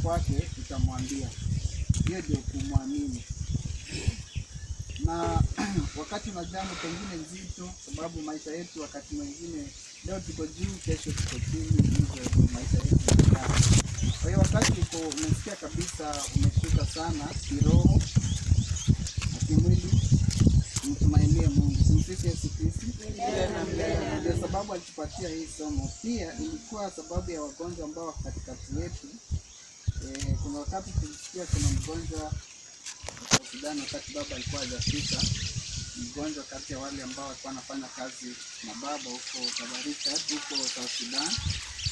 kwake tutamwambia. Hiyo ndio kumwamini. Na wakati una jambo pengine nzito, sababu maisha yetu wakati mwingine leo tuko juu, kesho tuko chini, hivyo maisha yetu. Kwa hiyo wakati uko umesikia kabisa umeshuka sana kiroho na kimwili, mtumainie Mungu. Tumsifu Yesu Kristo. Ndio sababu alitupatia hii somo. Pia ilikuwa sababu ya wagonjwa ambao katikati yetu. Kuna wakati tulisikia kuna mgonjwa wa Sudan, wakati baba alikuwa hajafika, mgonjwa kati ya wale ambao walikuwa wanafanya kazi na baba huko Tabarika, huko South Sudan.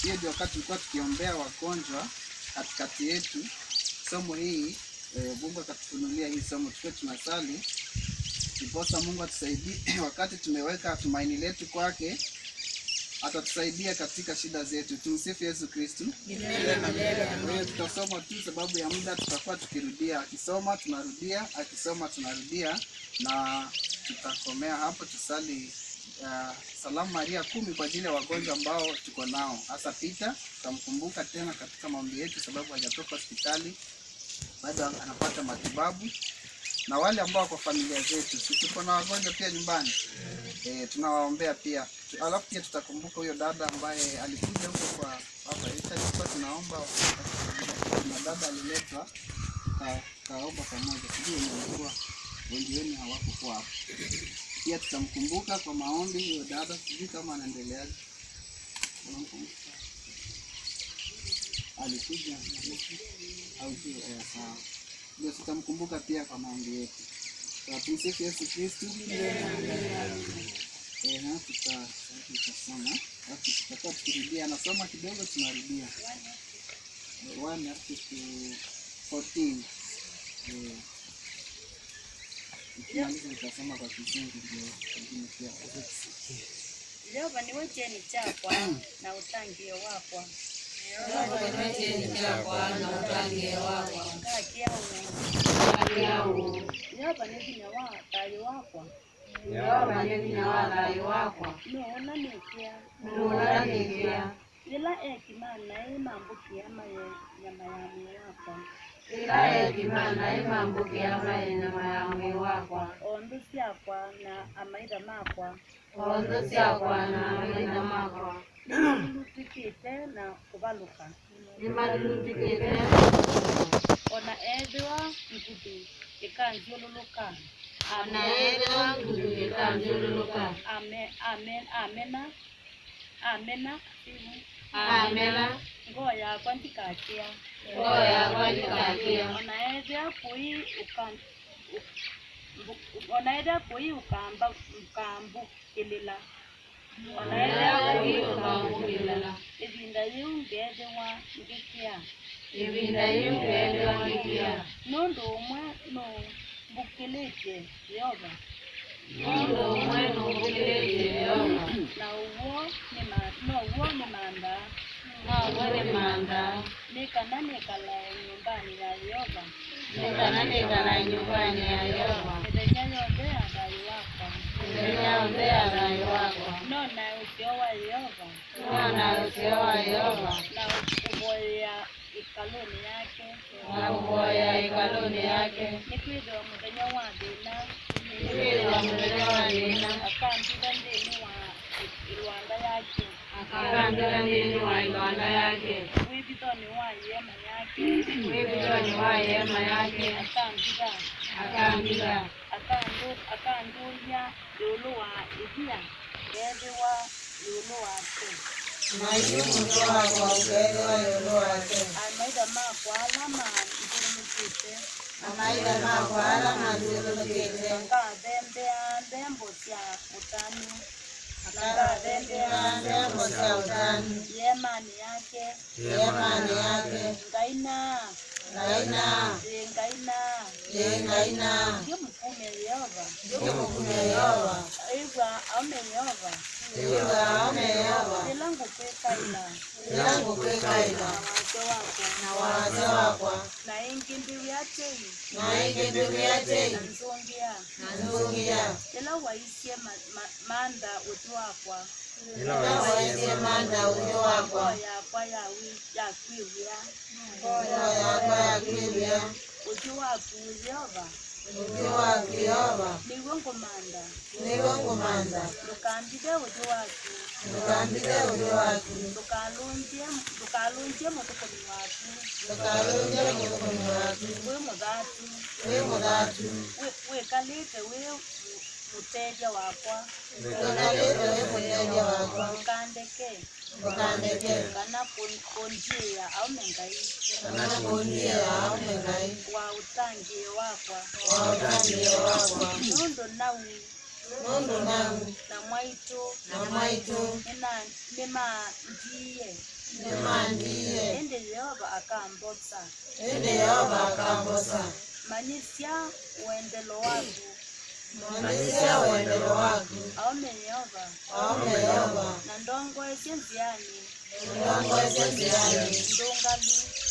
Hiyo ndio wakati tulikuwa tukiombea wagonjwa katikati yetu. Somo hii Mungu akatufunulia hii somo, tukio tunasali ndiposa Mungu atusaidie. Wakati tumeweka tumaini letu kwake, atatusaidia katika shida zetu. Tumsifu Yesu Kristo. Kwa hiyo tutasoma tu sababu ya muda, tutakuwa tukirudia. Akisoma tunarudia, akisoma tunarudia, na tutakomea hapo. Tusali Salamu Maria 10 kwa ajili ya wagonjwa ambao tuko nao. Hasa Peter tutamkumbuka tena katika maombi yetu, sababu hajatoka hospitali, bado anapata matibabu. Na wale ambao kwa familia zetu, sisi tuko na wagonjwa pia nyumbani, tunawaombea pia. Alafu pia tutakumbuka huyo dada ambaye alikuja huko kwa baba Richard, kwa tunaomba. Na dada aliletwa, kaomba pamoja, sijui ilikuwa wengi wenu hawakuwa hapo. Pia tutamkumbuka kwa maombi huyo dada, sijui kama anaendelea. Alikuja au sawa. Ndio tutamkumbuka pia kwa maombi yetu. Tumsifu Yesu Kristo. Tutasoma. Tutakuwa tukirudia, nasoma kidogo tunarudia. 1 up to 14. Tutasoma kwa Kiswahili ndio wengine pia. Jehova ni wewe ni chakwa na utangio wako. Jehova ni wewe ni chakwa na utangio wako. Jehova ni vina wa tali wako. Jehova ni vina wa tali wako. Nuona nikia. Ila ekimana imambuki ama nyama ya mwili wako. Ila ekimana imambuki ama nyama ya mwili wako. Ondo siakwa na amaida makwa. Ondo siakwa na amaida makwa. Nimalutikite na kubaluka. Nimalutikite. Ona edwa ngudu ikanjululuka. Ona edwa ngudu ikanjululuka. Amena. Amena. Ngoya kwantikatia. Ngoya kwantikatia. Onaeda kui ukambu kilila. Onaeda kui ukambu kilila. Ibinda yungede wa ngikia. Ibinda yungede wa ngikia. Nondo umwe no bukilete Yehova. Nondo umwe no bukilete Yehova. Na uwo ni manda. Na uwo ni manda. Nekala nyumbani ya Yehova. Nekala nyumbani ya Yehova. Ndenyaombea dai wako. Ndenyaombea dai wako. Nona usiowa Yehova. Nona usiowa Yehova. Na uboya ikaloni yake. Na uboya ikaloni yake. Nikwidwa mudenya wa dina. Nikwidwa mudenya wa dina. Akandida ndeni wa Rwanda yake. Akandida ndeni wa Rwanda yake. Wibitoni wa yema yake. Wibitoni wa yema yake. Akandida. Akandunya yuluwa ihia. Edewa yuluwa te. Mayumutoa kwa ugedewa yuluwa te. Amaida makwa alama ndurumukite. Amaida makwa alama ndurumukite. Akadembea ndembo cia utani. Akadembea ndembo cia utani. Yemani yake. Yemani yake. Ngaina. Yumukume Yehova. Yumukume Yehova. Igwa ame Yehova. Ilangu kwekaila. Na waze wako. Na ingi ndiwi atei. Nzongia. Ila waisie manda utu wakwa. Ila waisie manda utu wakwa. Kwa ya kwiwia. Ngoya ukiwaku Yehova niwe ngomanda ndukambile uji waku ndukalunje mutukumi waku we muthatu wikalite we muteja wakwa ukandeke kana kunjia au mengai wa utangie wakwa nundu nau na mwaitu nimandiye ende Yehova akambosa manyisya uendelo waku aume Yehova na ndongoesye nziani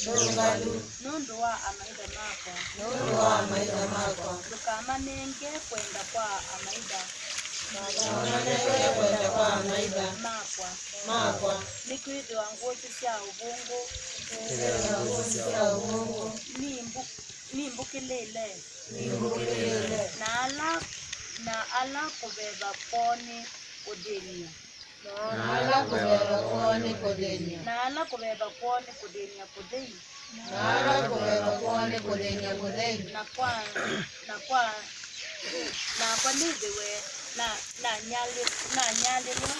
ndungalu nundu wa amaida makwa ndukamanenge kwenda kwa amaida makwa nikwithiwa nguosi sya uvungu nimbukilile na ala kubeba poni kudenia na kwa niziwe na nyalilwa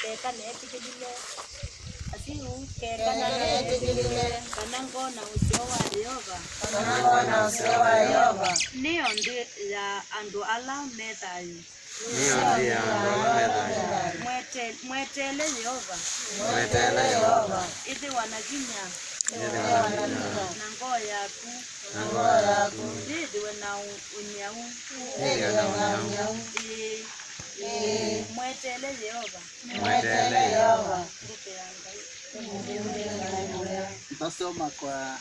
keka netikilile asiu keka kana ngona usio wa Yehova niyo ndi ya andu ala methayo mwetele Yehova ithi wanaginya na ngoo yaku nithiwe na unyau mwetele Yehova Tasoma kwa